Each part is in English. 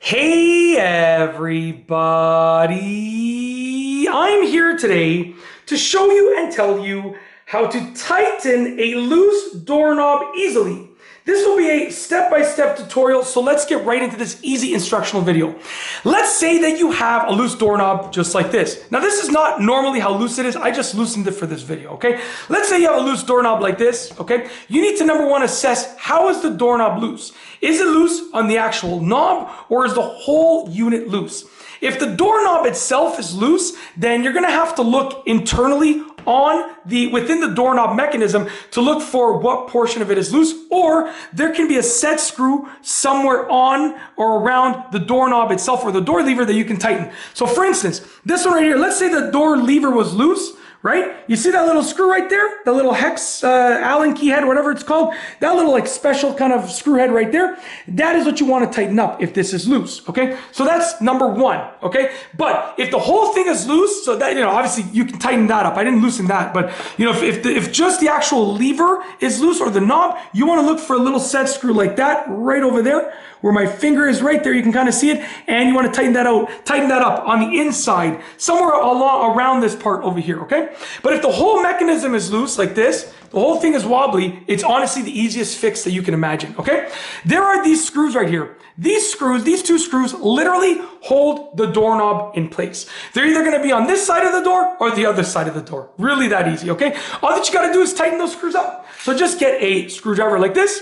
Hey everybody! I'm here today to show you and tell you how to tighten a loose doorknob easily. This will be a step-by-step tutorial, so let's get right into this easy instructional video. Let's say that you have a loose doorknob just like this. Now this is not normally how loose it is, I just loosened it for this video, okay? Let's say you have a loose doorknob like this, okay? You need to, number one, assess how is the doorknob loose. Is it loose on the actual knob or is the whole unit loose? If the doorknob itself is loose, then you're gonna have to look internally within the doorknob mechanism to look for what portion of it is loose, or there can be a set screw somewhere on or around the doorknob itself or the door lever that you can tighten. So for instance, this one right here, let's say the door lever was loose, right? You see that little screw right there? The little hex, Allen key head, whatever it's called, that little like special kind of screw head right there, that is what you want to tighten up if this is loose, okay? So that's number one, okay? But if the whole thing is loose, so that, obviously you can tighten that up. I didn't loosen that, but if just the actual lever is loose or the knob, you want to look for a little set screw like that right over there, where my finger is right there, you can kind of see it, and you want to tighten that up on the inside, somewhere around this part over here, okay? But if the whole mechanism is loose like this, the whole thing is wobbly, it's honestly the easiest fix that you can imagine, okay? There are these screws right here. These two screws literally hold the doorknob in place. They're either gonna be on this side of the door or the other side of the door. Really that easy, okay? All that you gotta do is tighten those screws up. So just get a screwdriver like this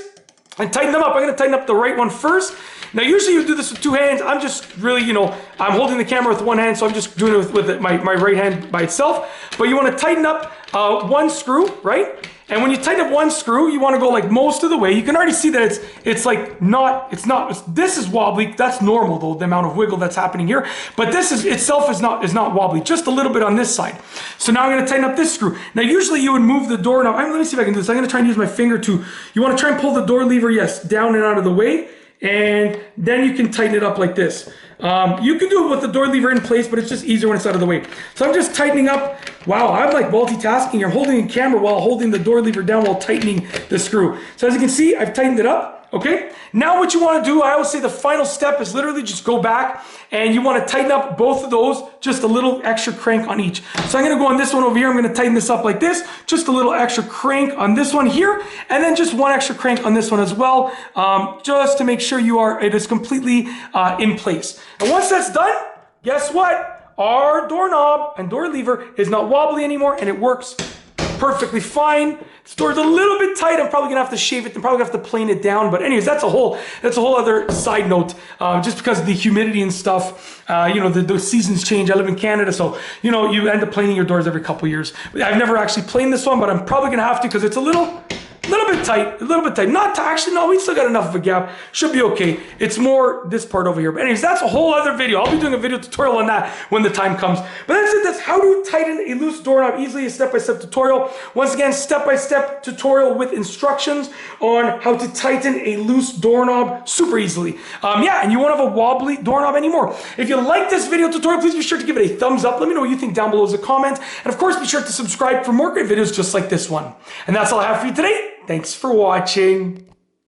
and tighten them up. I'm gonna tighten up the right one first. Now, usually you do this with two hands. I'm just really, I'm holding the camera with one hand, so I'm just doing it with my right hand by itself. But you want to tighten up one screw, right? And when you tighten up one screw, you want to go like most of the way. You can already see that this is wobbly. That's normal though, the amount of wiggle that's happening here. But this itself is not wobbly, just a little bit on this side. So now I'm going to tighten up this screw. Now, usually you would move the doorknob. Let me see if I can do this. I'm going to try and use my finger to, you want to try and pull the door lever, yes, down and out of the way. And then you can tighten it up like this. You can do it with the door lever in place, but it's just easier when it's out of the way. So I'm just tightening up. Wow, I'm like multitasking. I'm holding a camera while holding the door lever down while tightening the screw. So as you can see, I've tightened it up. Okay, now what you want to do, I always say the final step is literally just go back and you want to tighten up both of those, just a little extra crank on each. So I'm going to go on this one over here. I'm going to tighten this up like this, just a little extra crank on this one here, and then just one extra crank on this one as well, just to make sure it is completely in place. And once that's done, guess what? Our doorknob and door lever is not wobbly anymore, and it works perfectly fine. This door's a little bit tight. I'm probably gonna have to shave it and probably have to plane it down. But anyways, that's a whole other side note. Just because of the humidity and stuff, the seasons change. I live in Canada, so you end up planing your doors every couple years. I've never actually planed this one, but I'm probably gonna have to because it's a little bit tight, no, we still got enough of a gap. Should be okay. It's more this part over here. But anyways, that's a whole other video. I'll be doing a video tutorial on that when the time comes. But that's it. That's how to tighten a loose doorknob easily, a step-by-step tutorial. Once again, step-by-step tutorial with instructions on how to tighten a loose doorknob super easily. And you won't have a wobbly doorknob anymore. If you like this video tutorial, please be sure to give it a thumbs up. Let me know what you think down below as a comment. And of course, be sure to subscribe for more great videos just like this one. And that's all I have for you today. Thanks for watching.